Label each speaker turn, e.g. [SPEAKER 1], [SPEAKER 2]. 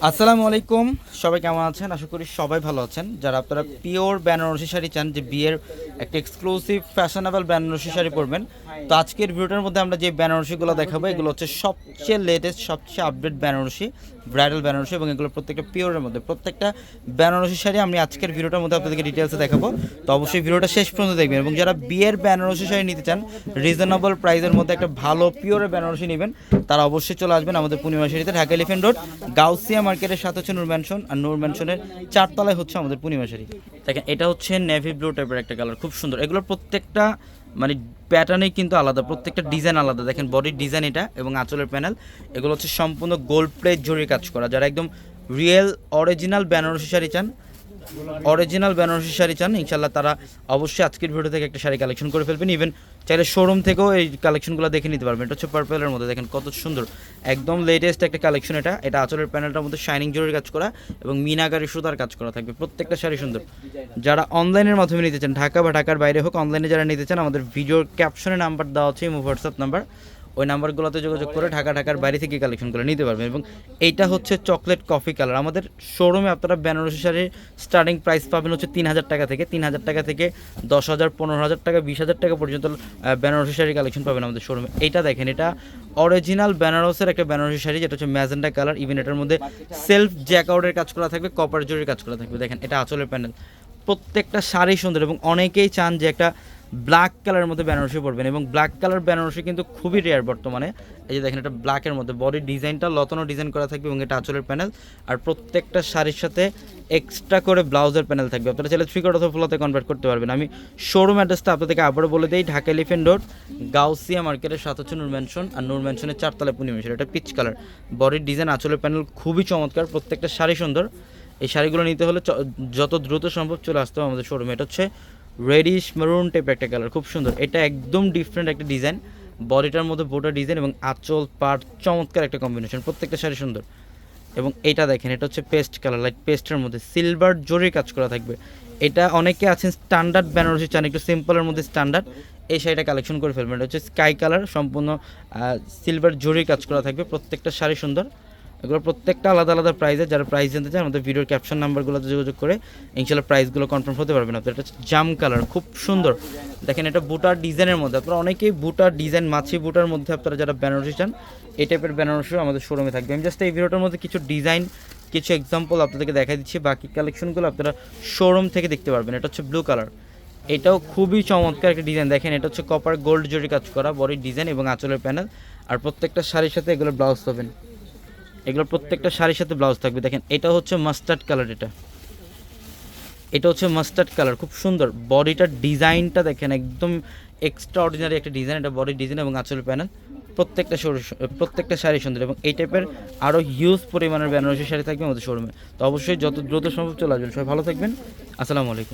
[SPEAKER 1] আসসালামু আলাইকুম, সবাই কেমন আছেন? আশা করি সবাই ভালো আছেন। যারা আপনারা পিওর বেনারসি শাড়ি চান, যে বিয়ের একটা এক্সক্লুসিভ ফ্যাশনেবল বেনারসি শাড়ি পরবেন, তো আজকের ভিডিওটার মধ্যে আমরা যে বেনারসিগুলো দেখাবো এগুলো হচ্ছে সবচেয়ে লেটেস্ট, সবচেয়ে আপডেট বেনারসি, ব্রাইডাল বেনারসি, এবং এগুলো প্রত্যেকটা পিওরের মধ্যে। প্রত্যেকটা বেনারসি শাড়ি আমি আজকের ভিডিওটার মধ্যে আপনাদেরকে ডিটেলসে দেখাবো। তো অবশ্যই ভিডিওটা শেষ পর্যন্ত দেখবেন, এবং যারা বিয়ের বেনারসি শাড়ি নিতে চান রিজনেবল প্রাইসের মধ্যে একটা ভালো পিওরের বেনারসি নেবেন, তারা অবশ্যই চলে আসবেন আমাদের পূর্ণিমা শাড়িতে, ঢাকা এলিফ্যান্ট রোড, গাউসিয়া মার্কেটের সাথে হচ্ছে নূর ম্যানশন, আর নূর ম্যানশনের 4 তলায় হচ্ছে আমাদের পূর্ণিমা শাড়ি। দেখেন এটা হচ্ছে নেভি ব্লু টাইপের একটা কালার, খুব সুন্দর। এগুলোর প্রত্যেকটা মানে প্যাটার্নই কিন্তু আলাদা, প্রত্যেকটা ডিজাইন আলাদা। দেখেন বডির ডিজাইন এটা, এবং আঁচলের প্যানেল এগুলো হচ্ছে সম্পূর্ণ গোল্ড প্লেট জরির কাজ করা। যারা একদম রিয়েল অরিজিনাল বেনারসি শাড়ি চান, ইনশাল্লাহ তারা অবশ্যই আজকের ভিডিও থেকে একটা শাড়ি কালেকশন করে ফেলবেন। ইভেন চাইলে শোরুম থেকেও এই কালেকশনগুলো দেখে নিতে পারবেন। এটা হচ্ছে পার্পেলের মধ্যে, দেখেন কত সুন্দর, একদম লেটেস্ট একটা কালেকশন এটা। এটা আঁচলের প্যানেলটার মধ্যে শাইনিং জরির কাজ করা এবং মিনাকারি সুতার কাজ করা থাকবে, প্রত্যেকটা শাড়ি সুন্দর। যারা অনলাইনের মাধ্যমে নিতে চান, ঢাকা বা ঢাকার বাইরে হোক, অনলাইনে যারা নিতে চান, আমাদের ভিডিওর ক্যাপশনে নাম্বার দেওয়া হচ্ছে, হোয়াটসঅ্যাপ নাম্বার, ওই নাম্বারগুলোতে যোগাযোগ করে ঢাকার বাইরে থেকে কালেকশনগুলো নিতে পারবেন। এবং এইটা হচ্ছে চকলেট কফি কালার। আমাদের শোরুমে আপনারা বেনারসি শাড়ির স্টার্টিং প্রাইস পাবেন হচ্ছে 3,000 টাকা থেকে, 3,000 টাকা থেকে 10,000, 15,000 টাকা, 20,000 টাকা পর্যন্ত বেনারসি শাড়ির কালেকশন পাবেন আমাদের শোরুমে। এইটা দেখেন, এটা অরিজিনাল বেনারসের একটা বেনারসি শাড়ি, যেটা হচ্ছে ম্যাজেন্ডা কালার। ইভেন এটার মধ্যে সেলফ জ্যাকআউটের কাজ করা থাকবে, কপার জরির কাজ করা থাকবে। দেখেন এটা আঁচলের প্যানেল, প্রত্যেকটা শাড়ি সুন্দর। এবং অনেকেই চান যে একটা ব্ল্যাক কালারের মধ্যে বেনারসি পরবেন, এবং ব্ল্যাক কালার বেনারসি কিন্তু খুবই রেয়ার বর্তমানে। এই যে দেখেন, এটা ব্ল্যাকের মধ্যে বডির ডিজাইনটা লতানো ডিজাইন করা থাকবে, এবং এটা আঁচলের প্যানেল। আর প্রত্যেকটা শাড়ির সাথে এক্সট্রা করে ব্লাউজের প্যানেল থাকবে। আপনারা চাইলে 3/4 অথবা ফুলাতে কনভার্ট করতে পারবেন। আমি শোরুম অ্যাড্রেসটা আপনাদেরকে আবারও বলে দিই, ঢাকা এলিফ্যান্ট রোড, গাউসিয়া মার্কেটের সাথে হচ্ছে নূর ম্যানশন, আর নূর ম্যানশনের 4 তলায় পূর্ণিমা শাড়ি। এটা পিচ কালার, বডির ডিজাইন, আঁচলের প্যানেল খুবই চমৎকার, প্রত্যেকটা শাড়ি সুন্দর। এই শাড়িগুলো নিতে হলে যত দ্রুত সম্ভব চলে আসতে হবে আমাদের শোরুমে। এটা হচ্ছে রেডিশ মেরুন টাইপের একটা কালার, খুব সুন্দর। এটা একদম ডিফারেন্ট একটা ডিজাইন, বডিটার মধ্যে বোর্ডার ডিজাইন এবং আঁচল পাট চমৎকার একটা কম্বিনেশন, প্রত্যেকটা শাড়ি সুন্দর। এবং এটা দেখেন, এটা হচ্ছে পেস্ট কালার, লাইট পেস্টের মধ্যে সিলভার জরির কাজ করা থাকবে। এটা অনেকে আছেন স্ট্যান্ডার্ড বেনারসি চান, একটু সিম্পলের মধ্যে স্ট্যান্ডার্ড, এই শাড়িটা কালেকশন করে ফেলবেন। এটা হচ্ছে স্কাই কালার, সম্পূর্ণ সিলভার জরির কাজ করা থাকবে, প্রত্যেকটা শাড়ি সুন্দর। এগুলো প্রত্যেকটা আলাদা আলাদা প্রাইসে। যারা প্রাইস জানতে চান আমাদের ভিডিওর ক্যাপশন নাম্বারগুলোতে যোগাযোগ করে ইনশাল্লাহ প্রাইসগুলো কনফার্ম হতে পারবেন আপনার। এটা হচ্ছে জাম কালার, খুব সুন্দর। দেখেন এটা বুটার ডিজাইনের মধ্যে, আপনারা অনেকেই বুটার ডিজাইন, মাছি বুটার মধ্যে আপনারা যারা বেনারসি চান, এই টাইপের বেনারসিও আমাদের শোরুমে থাকবে। আমি জাস্ট এই ভিডিওটার মধ্যে কিছু ডিজাইন, কিছু এক্সাম্পল আপনাদেরকে দেখা দিচ্ছি, বাকি কালেকশনগুলো আপনারা শোরুম থেকে দেখতে পারবেন। এটা হচ্ছে ব্লু কালার, এটাও খুবই চমৎকার একটা ডিজাইন। দেখেন এটা হচ্ছে কপার গোল্ড জরি কাজ করা, বডির ডিজাইন এবং আঁচলের প্যানেল। আর প্রত্যেকটা শাড়ির সাথে এগুলো ব্লাউজ পাবেন, এগুলো প্রত্যেকটা শাড়ির সাথে ব্লাউজ থাকবে। দেখেন এটা হচ্ছে মাস্টার্ড কালার, এটা হচ্ছে মাস্টার্ড কালার, খুব সুন্দর। বডিটার ডিজাইনটা দেখেন, একদম এক্সট্রা অর্ডিনারি একটা ডিজাইন। এটা বডির ডিজাইন এবং আঁচলের প্যানেল, প্রত্যেকটা শাড়ি সুন্দর। এবং এই টাইপের আরও হিউজ পরিমাণের বেনারসি শাড়ি থাকবে আমাদের শোরুমে। তো অবশ্যই যত দ্রুত সম্ভব চলে আসবেন। সবাই ভালো থাকবেন, আসসালামু আলাইকুম।